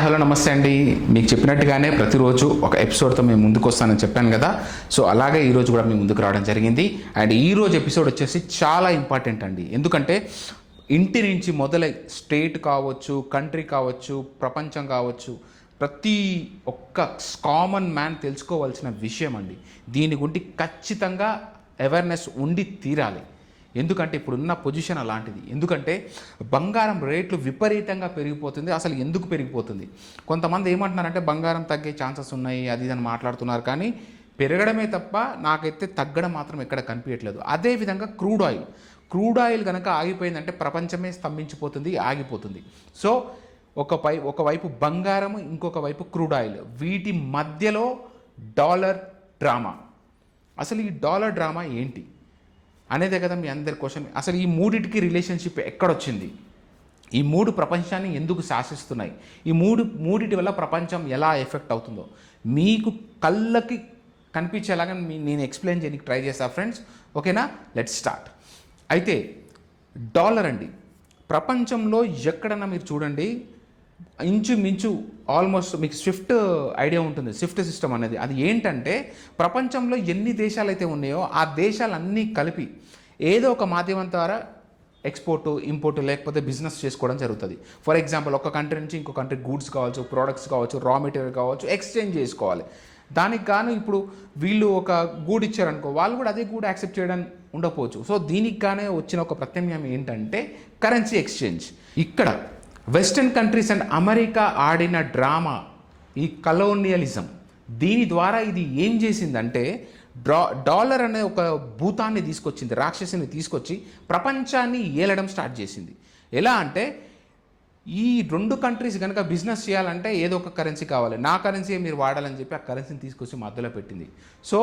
Hello నమస్తే అండి. మీకు చెప్పినట్టుగానే ప్రతిరోజు ఒక ఎపిసోడ్తో మేము ముందుకు వస్తానని చెప్పాను కదా. సో అలాగే ఈరోజు కూడా మేము ముందుకు రావడం జరిగింది. అండ్ ఈరోజు ఎపిసోడ్ వచ్చేసి చాలా ఇంపార్టెంట్ అండి. ఎందుకంటే ఇంటి నుంచి మొదలై స్టేట్ కావచ్చు, కంట్రీ కావచ్చు, ప్రపంచం కావచ్చు, ప్రతి ఒక్క కామన్ మ్యాన్ తెలుసుకోవాల్సిన విషయం అండి. దీని గురించి ఖచ్చితంగా అవేర్నెస్ ఉండి తీరాలి. ఎందుకంటే ఇప్పుడున్న పొజిషన్ అలాంటిది. ఎందుకంటే బంగారం రేట్లు విపరీతంగా పెరిగిపోతుంది. అసలు ఎందుకు పెరిగిపోతుంది? కొంతమంది ఏమంటున్నారంటే బంగారం తగ్గే ఛాన్సెస్ ఉన్నాయి, అది అని మాట్లాడుతున్నారు. కానీ పెరగడమే తప్ప నాకైతే తగ్గడం మాత్రం ఎక్కడ కనిపించట్లేదు. అదేవిధంగా క్రూడ్ ఆయిల్ కనుక ఆగిపోయిందంటే ప్రపంచమే స్తంభించిపోతుంది, ఆగిపోతుంది. సో ఒకవైపు బంగారం, ఇంకొక వైపు క్రూడ్ ఆయిల్, వీటి మధ్యలో డాలర్ డ్రామా. అసలు ఈ డాలర్ డ్రామా ఏంటి అనేదే కదా మీ అందరి క్వశ్చన్. అసలు ఈ మూడిటికి రిలేషన్షిప్ ఎక్కడొచ్చింది? ఈ మూడు ప్రపంచాన్ని ఎందుకు శాసిస్తున్నాయి? ఈ మూడిటి వల్ల ప్రపంచం ఎలా ఎఫెక్ట్ అవుతుందో మీకు కళ్ళకి కనిపించేలాగా నేను ఎక్స్ప్లెయిన్ చేయడానికి ట్రై చేస్తా ఫ్రెండ్స్. ఓకేనా? Let's start. అయితే డాలర్ అండి, ప్రపంచంలో ఎక్కడన్నా మీరు చూడండి, ఇంచుమించు ఆల్మోస్ట్ మీకు స్విఫ్ట్ ఐడియా ఉంటుంది. స్విఫ్ట్ సిస్టమ్ అనేది అది ఏంటంటే ప్రపంచంలో ఎన్ని దేశాలు అయితే ఉన్నాయో ఆ దేశాలన్నీ కలిపి ఏదో ఒక మాధ్యమం ద్వారా ఎక్స్పోర్టు, ఇంపోర్టు లేకపోతే బిజినెస్ చేసుకోవడం జరుగుతుంది. ఫర్ ఎగ్జాంపుల్ ఒక కంట్రీ నుంచి ఇంకో కంట్రీ గూడ్స్ కావచ్చు, ప్రోడక్ట్స్ కావచ్చు, రా మెటీరియల్ కావచ్చు, ఎక్స్చేంజ్ చేసుకోవాలి. దానికి గాను ఇప్పుడు వీళ్ళు ఒక గూడ్ ఇచ్చారనుకో, వాళ్ళు కూడా అదే గూడ్ యాక్సెప్ట్ చేయడం ఉండకపోవచ్చు. సో దీనికి గానే వచ్చిన ఒక ప్రత్యామ్నాయం ఏంటంటే కరెన్సీ ఎక్స్చేంజ్. ఇక్కడ వెస్టర్న్ కంట్రీస్ అండ్ అమెరికా ఆడిన డ్రామా ఈ కలోనియలిజం, దీని ద్వారా ఇది ఏం చేసిందంటే డాలర్ అనే ఒక భూతాన్ని తీసుకొచ్చింది, రాక్షసిని తీసుకొచ్చి ప్రపంచాన్ని ఏలడం స్టార్ట్ చేసింది. ఎలా అంటే ఈ రెండు కంట్రీస్ కనుక బిజినెస్ చేయాలంటే ఏదో ఒక కరెన్సీ కావాలి, నా కరెన్సీ మీరు వాడాలని చెప్పి ఆ కరెన్సీని తీసుకొచ్చి మధ్యలో పెట్టింది. సో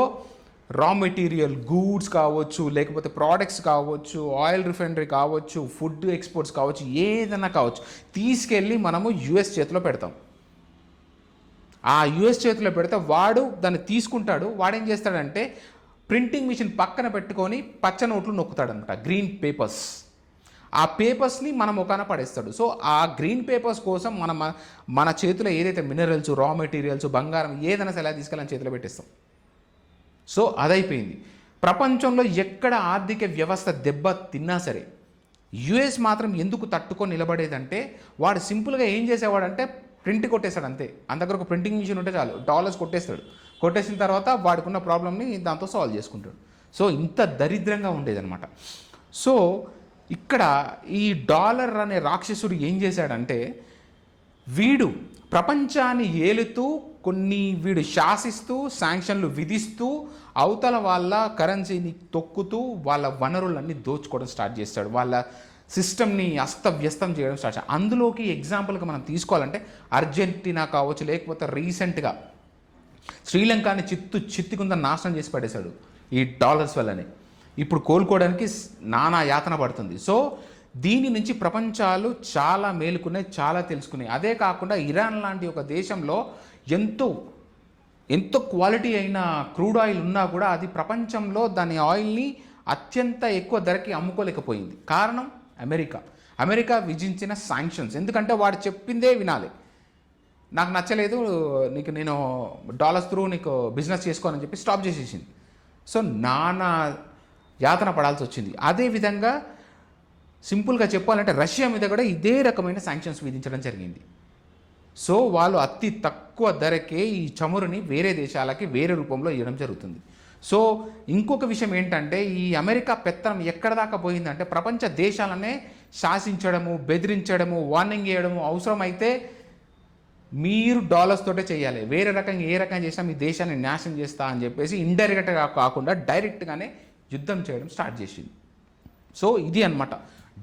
రా మెటీరియల్, గూడ్స్ కావచ్చు, లేకపోతే ప్రోడక్ట్స్ కావచ్చు, ఆయిల్ రిఫైనరీ కావచ్చు, ఫుడ్ ఎక్స్పోర్ట్స్ కావచ్చు, ఏదైనా కావచ్చు, తీసుకెళ్ళి మనము యుఎస్ చేతిలో పెడతాం. ఆ యుఎస్ చేతిలో పెడితే వాడు దాన్ని తీసుకుంటాడు. వాడేం చేస్తాడంటే ప్రింటింగ్ మిషన్ పక్కన పెట్టుకొని పచ్చ నోట్లు నొక్కుతాడనమాట, గ్రీన్ పేపర్స్. ఆ పేపర్స్ని మనం ఒకన పడేస్తాడు. సో ఆ గ్రీన్ పేపర్స్ కోసం మన చేతిలో ఏదైతే మినరల్స్, రా మెటీరియల్స్, బంగారం ఏదైనా సరే తీసుకెళ్ళని చేతిలో పెట్టేస్తాం. సో అదైపోయింది. ప్రపంచంలో ఎక్కడ ఆర్థిక వ్యవస్థ దెబ్బ తిన్నా సరే యుఎస్ మాత్రం ఎందుకు తట్టుకొని నిలబడేదంటే వాడు సింపుల్గా ఏం చేసేవాడంటే ప్రింట్ కొట్టేస్తాడు అంతే. అంత దగ్గర ఒక ప్రింటింగ్ మిషన్ ఉంటే చాలు, డాలర్స్ కొట్టేస్తాడు. కొట్టేసిన తర్వాత వాడుకున్న ప్రాబ్లమ్ని దాంతో సాల్వ్ చేసుకుంటాడు. సో ఇంత దరిద్రంగా ఉండేదన్నమాట. సో ఇక్కడ ఈ డాలర్ అనే రాక్షసుడు ఏం చేశాడంటే వీడు ప్రపంచాన్ని ఏలుతూ వీడు శాసిస్తూ శాంక్షన్లు విధిస్తూ అవతల వాళ్ళ కరెన్సీని తొక్కుతూ వాళ్ళ వనరులన్నీ దోచుకోవడం స్టార్ట్ చేస్తాడు. వాళ్ళ సిస్టమ్ని అస్తవ్యస్తం చేయడం స్టార్ట్ చేస్తాడు. అందులోకి ఎగ్జాంపుల్గా మనం తీసుకోవాలంటే అర్జెంటీనా కావచ్చు, లేకపోతే రీసెంట్గా శ్రీలంకని చిత్తుకుంద నాశనం చేసి పడేశాడు ఈ డాలర్స్ వల్లనే. ఇప్పుడు కోలుకోవడానికి నానా యాతన పడుతుంది. సో దీని నుంచి ప్రపంచాలు చాలా మేలుకున్నాయి, చాలా తెలుసుకున్నాయి. అదే కాకుండా ఇరాన్ లాంటి ఒక దేశంలో ఎంతో క్వాలిటీ అయిన క్రూడ్ ఆయిల్ ఉన్నా కూడా అది ప్రపంచంలో దాని ఆయిల్ని అత్యంత ఎక్కువ ధరకి అమ్ముకోలేకపోయింది. కారణం అమెరికా విధించిన శాంక్షన్స్. ఎందుకంటే వాడు చెప్పిందే వినాలి. నాకు నచ్చలేదు, నేను డాలర్స్ త్రూ నీకు బిజినెస్ చేసుకోవాలని చెప్పి స్టాప్ చేసేసింది. సో నానా యాతన పడాల్సి వచ్చింది. అదేవిధంగా సింపుల్గా చెప్పాలంటే రష్యా మీద కూడా ఇదే రకమైన శాంక్షన్స్ విధించడం జరిగింది. సో వాళ్ళు అతి తక్కువ ధరకే ఈ చమురుని వేరే దేశాలకి వేరే రూపంలో ఇవ్వడం జరుగుతుంది. సో ఇంకొక విషయం ఏంటంటే ఈ అమెరికా పెత్తనం ఎక్కడ దాకా పోయిందంటే ప్రపంచ దేశాలనే శాసించడము, బెదిరించడము, వార్నింగ్ చేయడము, అవసరమైతే మీరు డాలర్స్ తోటే చేయాలి, వేరే రకంగా ఏ రకంగా చేసినా మీ దేశాన్ని నాశనం చేస్తా అని చెప్పేసి ఇండైరెక్ట్గా కాకుండా డైరెక్ట్గానే యుద్ధం చేయడం స్టార్ట్ చేసింది. సో ఇది అన్నమాట,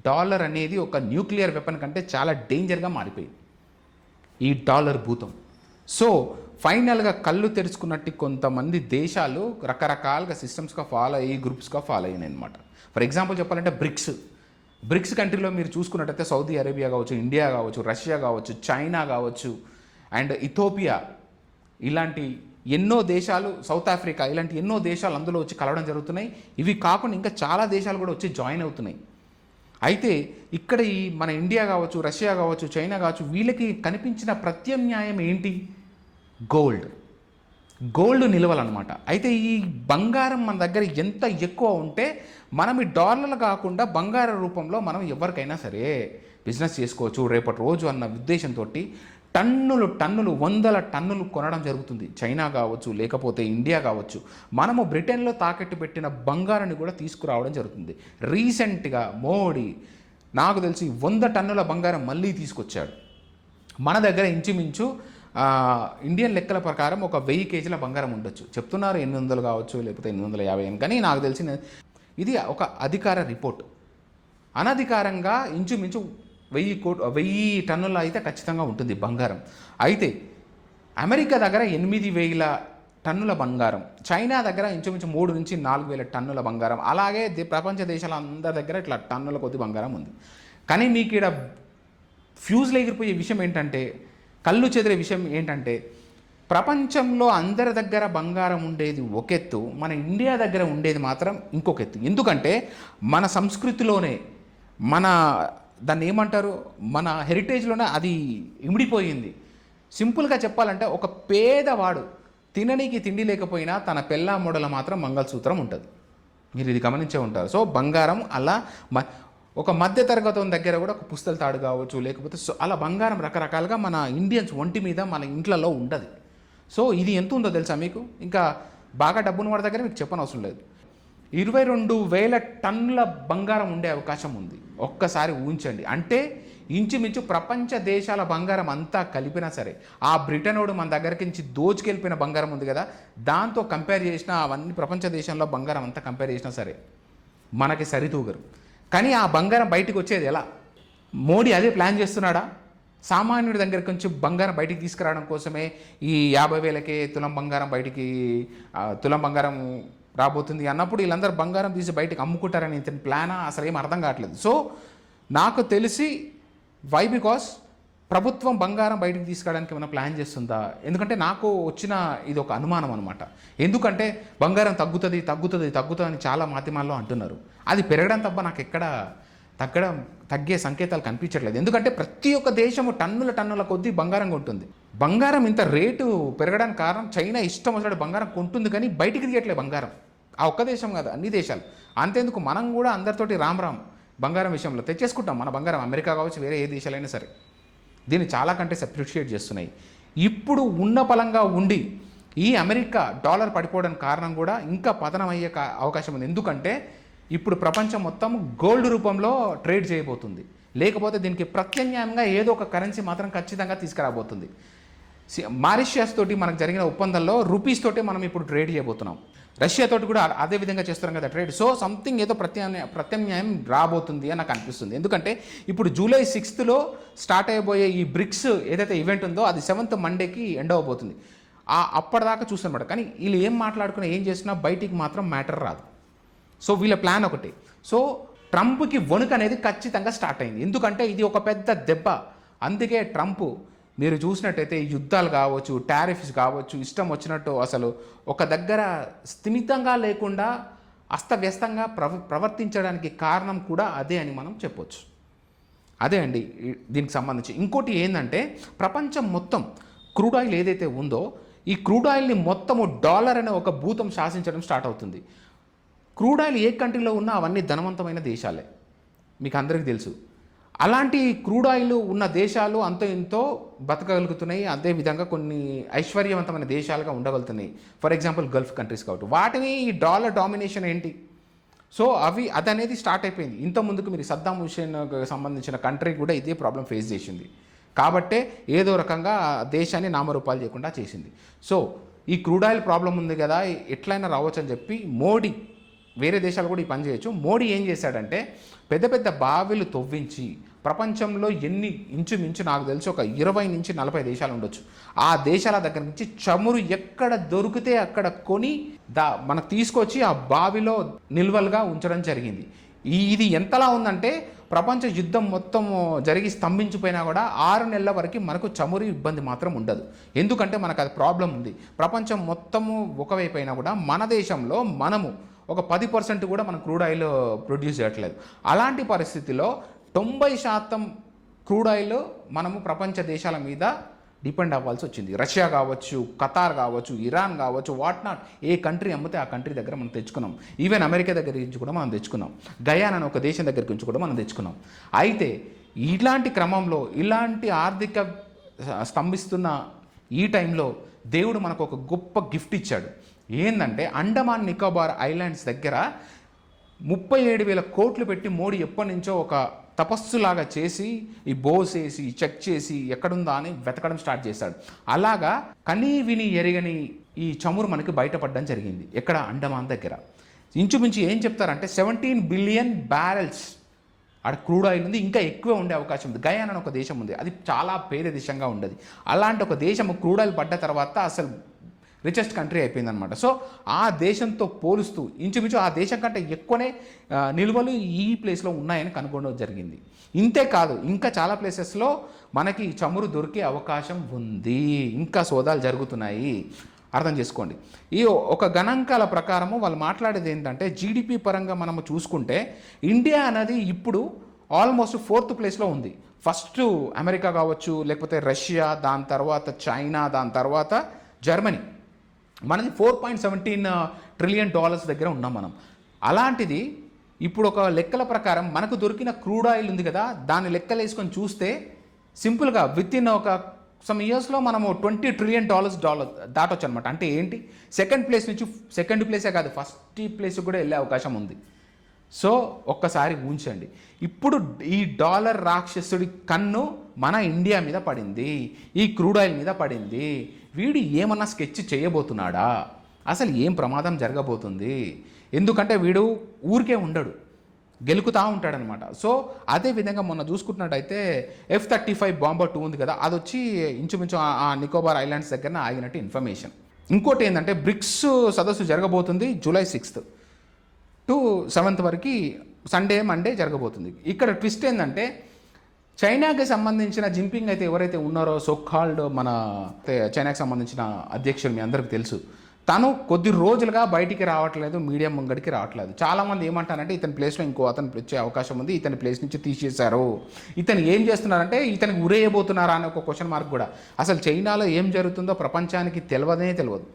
డాలర్ అనేది ఒక న్యూక్లియర్ వెపన్ కంటే చాలా డేంజర్గా మారిపోయింది ఈ డాలర్ భూతం. సో ఫైనల్గా కళ్ళు తెరుచుకున్నట్టు కొంతమంది దేశాలు రకరకాలుగా సిస్టమ్స్గా ఫాలో అయ్యి గ్రూప్స్గా ఫాలో అయినాయి అనమాట. ఫర్ ఎగ్జాంపుల్ చెప్పాలంటే బ్రిక్స్ కంట్రీలో మీరు చూసుకున్నట్టయితే సౌదీ అరేబియా కావచ్చు, ఇండియా కావచ్చు, రష్యా కావచ్చు, చైనా కావచ్చు, అండ్ ఇథోపియా, ఇలాంటి ఎన్నో దేశాలు, సౌత్ ఆఫ్రికా, ఇలాంటి ఎన్నో దేశాలు అందులో వచ్చి కలవడం జరుగుతున్నాయి. ఇవి కాకుండా ఇంకా చాలా దేశాలు కూడా వచ్చి జాయిన్ అవుతున్నాయి. అయితే ఇక్కడ ఈ మన ఇండియా కావచ్చు, రష్యా కావచ్చు, చైనా కావచ్చు, వీళ్ళకి కనిపించిన ప్రత్యామ్నాయం ఏంటి? గోల్డ్ నిల్వలన్నమాట. అయితే ఈ బంగారం మన దగ్గర ఎంత ఎక్కువ ఉంటే మనం ఈ డాలర్లు కాకుండా బంగారం రూపంలో మనం ఎవరికైనా సరే బిజినెస్ చేసుకోవచ్చు రేపటి రోజు అన్న ఉద్దేశంతో టన్నులు వందల టన్నులు కొనడం జరుగుతుంది. చైనా కావచ్చు, లేకపోతే ఇండియా కావచ్చు. మనము బ్రిటన్లో తాకట్టు పెట్టిన బంగారాన్ని కూడా తీసుకురావడం జరుగుతుంది. రీసెంట్గా మోడీ నాకు తెలిసి 100 టన్నుల బంగారం మళ్ళీ తీసుకొచ్చాడు. మన దగ్గర ఇంచుమించు ఇండియన్ లెక్కల ప్రకారం ఒక 1000 కేజీల బంగారం ఉండొచ్చు. చెప్తున్నారు 800 కావచ్చు, లేకపోతే 850 అని. కానీ నాకు తెలిసిన ఇది ఒక అధికార రిపోర్ట్. అనధికారంగా ఇంచుమించు 1000 టన్నుల అయితే ఖచ్చితంగా ఉంటుంది బంగారం. అయితే అమెరికా దగ్గర 8000 టన్నుల బంగారం, చైనా దగ్గర ఇంచుమించు 3 నుంచి 4000 టన్నుల బంగారం, అలాగే ప్రపంచ దేశాల అందరి దగ్గర ఇట్లా టన్నుల కొద్ది బంగారం ఉంది. కానీ మీకు ఇక్కడ ఫ్యూజ్లు ఎగిరిపోయే విషయం ఏంటంటే, కళ్ళు చెదిరే విషయం ఏంటంటే, ప్రపంచంలో అందరి దగ్గర బంగారం ఉండేది ఒక ఎత్తు, మన ఇండియా దగ్గర ఉండేది మాత్రం ఇంకొక ఎత్తు. ఎందుకంటే మన సంస్కృతిలోనే, మన దాన్ని ఏమంటారు, మన హెరిటేజ్లోనే అది ఇమిడిపోయింది. సింపుల్గా చెప్పాలంటే, ఒక పేదవాడు తిననీకి తిండి లేకపోయినా తన పెళ్ళా మొడల మాత్రం మంగళసూత్రం ఉంటుంది. మీరు ఇది గమనించే ఉంటారు. సో బంగారం అలా ఒక మధ్య తరగతి దగ్గర కూడా ఒక పుస్తల తాడు కావచ్చు, లేకపోతే అలా బంగారం రకరకాలుగా మన ఇండియన్స్ ఒంటి మీద మన ఇంట్లలో ఉండదు. సో ఇది ఎంత ఉందో తెలుసా మీకు? ఇంకా బాగా డబ్బున్న వాడి దగ్గర మీకు చెప్పనవసరం లేదు. 22,000 టన్నుల బంగారం ఉండే అవకాశం ఉంది. ఒక్కసారి ఊహించండి. అంటే ఇంచుమించు ప్రపంచ దేశాల బంగారం అంతా కలిపినా సరే, ఆ బ్రిటనోడు మన దగ్గరికి నుంచి దోచుకెళ్ళిపోయిన బంగారం ఉంది కదా, దాంతో కంపేర్ చేసినా, అవన్నీ ప్రపంచ దేశంలో బంగారం అంతా కంపేర్ చేసినా సరే మనకి సరితూగరు. కానీ ఆ బంగారం బయటికి వచ్చేది ఎలా? మోడీ అదే ప్లాన్ చేస్తున్నాడా? సామాన్యుడి దగ్గరికి నుంచి బంగారం బయటికి తీసుకురావడం కోసమే ఈ 50,000కే తులం బంగారం బయటికి తులం బంగారం రాబోతుంది అన్నప్పుడు వీళ్ళందరూ బంగారం తీసి బయటకు అమ్ముకుంటారని ఇతని ప్లానా? అసలు ఏం అర్థం కావట్లేదు. సో నాకు తెలిసి బికాస్ ప్రభుత్వం బంగారం బయటకు తీసుకురావడానికి ఏమైనా ప్లాన్ చేస్తుందా? ఎందుకంటే నాకు వచ్చిన ఇది ఒక అనుమానం అనమాట. ఎందుకంటే బంగారం తగ్గుతుంది అని చాలా మాధ్యమాల్లో అంటున్నారు. అది పెరగడం తప్ప నాకు ఎక్కడ తగ్గే సంకేతాలు కనిపించట్లేదు. ఎందుకంటే ప్రతి ఒక్క దేశము టన్నుల కొద్దీ బంగారం కొంటుంది. బంగారం ఇంత రేటు పెరగడానికి కారణం చైనా ఇష్టం వచ్చినట్టు బంగారం కొంటుంది, కానీ బయటికి తీయట్లేదు బంగారం. ఆ ఒక్క దేశం కాదు, అన్ని దేశాలు. అంతేందుకు మనం కూడా అందరితోటి రామ్ బంగారం విషయంలో తెచ్చేసుకుంటాం. మన బంగారం అమెరికా కావచ్చు, వేరే ఏ దేశాలైనా సరే దీన్ని చాలా కంట్రీస్ అప్రిషియేట్ చేస్తున్నాయి. ఇప్పుడు ఉన్న పలంగా ఉండి ఈ అమెరికా డాలర్ పడిపోవడానికి కారణం కూడా ఇంకా పతనం అయ్యే అవకాశం ఉంది. ఎందుకంటే ఇప్పుడు ప్రపంచం మొత్తం గోల్డ్ రూపంలో ట్రేడ్ చేయబోతుంది. లేకపోతే దీనికి ప్రత్యామ్నాయంగా ఏదో ఒక కరెన్సీ మాత్రం ఖచ్చితంగా తీసుకురాబోతుంది. మారిషియస్ తోటి మనకు జరిగిన ఒప్పందంలో రూపీస్ తోటి మనం ఇప్పుడు ట్రేడ్ చేయబోతున్నాం. రష్యా తోటి కూడా అదే విధంగా చేస్తున్నాం కదా ట్రేడ్. సో సంథింగ్ ఏదో ప్రత్యామ్నాయం రాబోతుంది అని నాకు అనిపిస్తుంది. ఎందుకంటే ఇప్పుడు జూలై 6th స్టార్ట్ అయిపోయే ఈ బ్రిక్స్ ఏదైతే ఈవెంట్ ఉందో అది 7th మండేకి ఎండ్ అవబోతుంది. అప్పటిదాకా చూస్తున్నమాట. కానీ వీళ్ళు ఏం మాట్లాడుకున్నా ఏం చేసినా బయటికి మాత్రం మ్యాటర్ రాదు. సో వీళ్ళ ప్లాన్ ఒకటి. సో ట్రంప్కి వణుకు అనేది ఖచ్చితంగా స్టార్ట్ అయింది. ఎందుకంటే ఇది ఒక పెద్ద దెబ్బ. అందుకే ట్రంప్ మీరు చూసినట్టయితే యుద్ధాలు కావచ్చు, టారిఫ్స్ కావచ్చు, ఇష్టం వచ్చినట్టు అసలు ఒక దగ్గర స్థిమితంగా లేకుండా అస్తవ్యస్తంగా ప్రవర్తించడానికి కారణం కూడా అదే అని మనం చెప్పొచ్చు. అదే అండి దీనికి సంబంధించి. ఇంకోటి ఏంటంటే ప్రపంచం మొత్తం క్రూడ్ ఆయిల్ ఏదైతే ఉందో ఈ క్రూడ్ ఆయిల్ని మొత్తము డాలర్ అనే ఒక భూతం శాసించడం స్టార్ట్ అవుతుంది. క్రూడ్ ఆయిల్ ఏ కంట్రీలో ఉన్నా అవన్నీ ధనవంతమైన దేశాలే, మీకు అందరికీ తెలుసు. అలాంటి క్రూడ్ ఆయిల్ ఉన్న దేశాలు అంతో ఇంతో బతకగలుగుతున్నాయి. అదేవిధంగా కొన్ని ఐశ్వర్యవంతమైన దేశాలుగా ఉండగలుగుతున్నాయి. ఫర్ ఎగ్జాంపుల్ గల్ఫ్ కంట్రీస్ కాబట్టి వాటిని ఈ డాలర్ డామినేషన్ ఏంటి? సో అది అనేది స్టార్ట్ అయిపోయింది. ఇంత ముందుకు మీరు సద్దాం హుస్సేన్కి సంబంధించిన కంట్రీ కూడా ఇదే ప్రాబ్లం ఫేస్ చేసింది. కాబట్టే ఏదో రకంగా దేశాన్ని నామరూపాలు చేయకుండా చేసింది. సో ఈ క్రూడ్ ఆయిల్ ప్రాబ్లం ఉంది కదా, ఎట్లయినా రావచ్చు అని చెప్పి మోడీ, వేరే దేశాలు కూడా ఈ పని చేయొచ్చు. మోడీ ఏం చేశాడంటే పెద్ద పెద్ద బావిలు తవ్వించి ప్రపంచంలో ఇంచుమించు నాకు తెలిసి ఒక 20 నుంచి 40 దేశాలు ఉండొచ్చు. ఆ దేశాల దగ్గర నుంచి చమురు ఎక్కడ దొరికితే అక్కడ కొని మనకు తీసుకొచ్చి ఆ బావిలో నిల్వలుగా ఉంచడం జరిగింది. ఇది ఎంతలా ఉందంటే ప్రపంచ యుద్ధం మొత్తం జరిగి స్తంభించిపోయినా కూడా 6 నెలల వరకు మనకు చమురు ఇబ్బంది మాత్రం ఉండదు. ఎందుకంటే మనకు అది ప్రాబ్లం ఉంది. ప్రపంచం మొత్తము ఒకవైపు అయినా కూడా మన దేశంలో మనము ఒక 10% కూడా మనం క్రూడ్ ఆయిల్ ప్రొడ్యూస్ చేయట్లేదు. అలాంటి పరిస్థితిలో 90% క్రూడ్ ఆయిల్ మనము ప్రపంచ దేశాల మీద డిపెండ్ అవ్వాల్సి వచ్చింది. రష్యా కావచ్చు, ఖతార్ కావచ్చు, ఇరాన్ కావచ్చు, వాట్ నాట్, ఏ కంట్రీ అమ్మితే ఆ కంట్రీ దగ్గర మనం తెచ్చుకున్నాం. ఈవెన్ అమెరికా దగ్గర నుంచి కూడా మనం తెచ్చుకున్నాం. గయానా అనే ఒక దేశం దగ్గర నుంచి కూడా మనం తెచ్చుకున్నాం. అయితే ఇలాంటి క్రమంలో ఇలాంటి ఆర్థిక స్తంభిస్తున్న ఈ టైంలో దేవుడు మనకు ఒక గొప్ప గిఫ్ట్ ఇచ్చాడు. ఏంటంటే అండమాన్ నికోబార్ ఐలాండ్స్ దగ్గర 37,000 కోట్లు పెట్టి మోడీ ఎప్పటి నుంచో ఒక తపస్సులాగా చేసి ఈ బోస్ వేసి చెక్ చేసి ఎక్కడుందా అని వెతకడం స్టార్ట్ చేశాడు. అలాగా కనీ విని ఎరగని ఈ చమురు మనకి బయటపడడం జరిగింది. ఎక్కడ? అండమాన్ దగ్గర. ఇంచుమించు ఏం చెప్తారంటే 17 బిలియన్ బ్యారెల్స్ అక్కడ క్రూడ్ ఆయిల్ ఉంది. ఇంకా ఎక్కువ ఉండే అవకాశం ఉంది. గయానా అని ఒక దేశం ఉంది, అది చాలా పేద దేశంగా ఉండేది. అలాంటి ఒక దేశం క్రూడ్ ఆయిల్ పడ్డ తర్వాత అసలు రిచెస్ట్ కంట్రీ అయిపోయిందనమాట. సో ఆ దేశంతో పోలుస్తూ ఇంచుమించు ఆ దేశం కంటే ఎక్కువనే నిల్వలు ఈ ప్లేస్లో ఉన్నాయని కనుగొనడం జరిగింది. ఇంతే కాదు, ఇంకా చాలా ప్లేసెస్లో మనకి చమురు దొరికే అవకాశం ఉంది. ఇంకా సోదాలు జరుగుతున్నాయి. అర్థం చేసుకోండి. ఈ ఒక గణాంకాల ప్రకారము వాళ్ళు మాట్లాడేది ఏంటంటే జీడిపి పరంగా మనము చూసుకుంటే ఇండియా అనేది ఇప్పుడు ఆల్మోస్ట్ 4th ప్లేస్లో ఉంది. ఫస్ట్ అమెరికా కావచ్చు, లేకపోతే రష్యా, దాని తర్వాత చైనా, దాని తర్వాత జర్మనీ. మనది $4.17 ట్రిలియన్ దగ్గర ఉన్నాం మనం. అలాంటిది ఇప్పుడు ఒక లెక్కల ప్రకారం మనకు దొరికిన క్రూడ్ ఆయిల్ ఉంది కదా, దాన్ని లెక్కలు వేసుకొని చూస్తే సింపుల్గా విత్ ఇన్ ఒక సమ్ ఇయర్స్లో మనము $20 ట్రిలియన్ దాటొచ్చు అనమాట. అంటే ఏంటి, సెకండ్ ప్లేస్ నుంచి సెకండ్ ప్లేసే కాదు, ఫస్ట్ ప్లేస్ కూడా వెళ్ళే అవకాశం ఉంది. సో ఒక్కసారి ఊహించండి, ఇప్పుడు ఈ డాలర్ రాక్షసుడి కన్ను మన ఇండియా మీద పడింది, ఈ క్రూడ్ ఆయిల్ మీద పడింది. వీడు ఏమన్నా స్కెచ్ చేయబోతున్నాడా? అసలు ఏం ప్రమాదం జరగబోతుంది? ఎందుకంటే వీడు ఊరికే ఉండడు, గెలుకుతూ ఉంటాడనమాట. సో అదే విధంగా మొన్న చూసుకుంటున్నట్టయితే F-35 బాంబర్ 2 ఉంది కదా, అది వచ్చి ఇంచుమించు ఆ నికోబార్ ఐలాండ్స్ దగ్గర ఆగినట్టు ఇన్ఫర్మేషన్. ఇంకోటి ఏంటంటే బ్రిక్స్ సదస్సు జరగబోతుంది July 6th to 7th వరకు, సండే మండే జరగబోతుంది. ఇక్కడ ట్విస్ట్ ఏంటంటే చైనాకి సంబంధించిన జింపింగ్ అయితే ఎవరైతే ఉన్నారో సోకాల్డ్ మన చైనాకి సంబంధించిన అధ్యక్షుడు మీ అందరికీ తెలుసు, తను కొద్ది రోజులుగా బయటికి రావట్లేదు, మీడియా ముంగడికి రావట్లేదు. చాలామంది ఏమంటారంటే ఇతని ప్లేస్లో ఇంకో అతను వచ్చే అవకాశం ఉంది, ఇతని ప్లేస్ నుంచి తీసేశారు, ఇతను ఏం చేస్తున్నారంటే ఇతనికి ఉరేయబోతున్నారా అనే ఒక క్వశ్చన్ మార్క్ కూడా. అసలు చైనాలో ఏం జరుగుతుందో ప్రపంచానికి తెలియదు,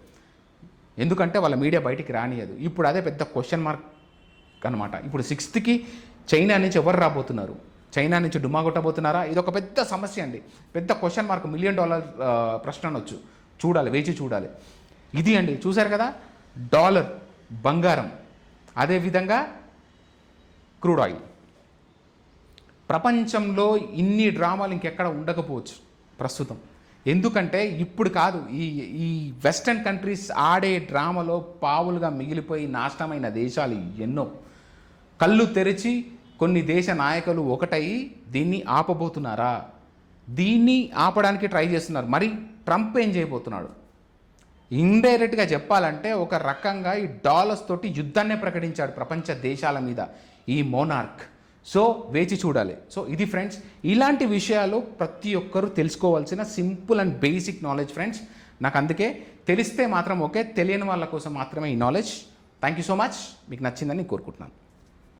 ఎందుకంటే వాళ్ళ మీడియా బయటికి రానియదు. ఇప్పుడు అదే పెద్ద క్వశ్చన్ మార్క్ అనమాట. ఇప్పుడు 6th చైనా నుంచి ఎవరు రాబోతున్నారు, చైనా నుంచి డుమా కొట్టబోతున్నారా? ఇది ఒక పెద్ద సమస్య అండి, పెద్ద క్వశ్చన్ మార్క్, $1 మిలియన్ ప్రశ్న అనొచ్చు. చూడాలి, వేచి చూడాలి. ఇది అండి, చూశారు కదా, డాలర్, బంగారం, అదేవిధంగా క్రూడ్ ఆయిల్. ప్రపంచంలో ఇన్ని డ్రామాలు ఇంకెక్కడ ఉండకపోవచ్చు ప్రస్తుతం. ఎందుకంటే ఇప్పుడు కాదు, ఈ వెస్టర్న్ కంట్రీస్ ఆడే డ్రామాలో పావులుగా మిగిలిపోయి నాశనమైన దేశాలు ఎన్నో. కళ్ళు తెరిచి కొన్ని దేశ నాయకులు ఒకటయి దీన్ని ఆపబోతున్నారా? దీన్ని ఆపడానికి ట్రై చేస్తున్నారు. మరి ట్రంప్ ఏం చేయబోతున్నాడు? ఇండైరెక్ట్గా చెప్పాలంటే ఒక రకంగా ఈ డాలర్స్ తోటి యుద్ధాన్నే ప్రకటించాడు ప్రపంచ దేశాల మీద ఈ మోనార్క్. సో వేచి చూడాలి. సో ఇది ఫ్రెండ్స్, ఇలాంటి విషయాలు ప్రతి ఒక్కరూ తెలుసుకోవాల్సిన simple and basic knowledge friends. నాకు అందుకే తెలిస్తే మాత్రం ఓకే, తెలియని వాళ్ళ కోసం మాత్రమే ఈ knowledge. Thank you so much. మీకు నచ్చిందని కోరుకుంటున్నాను.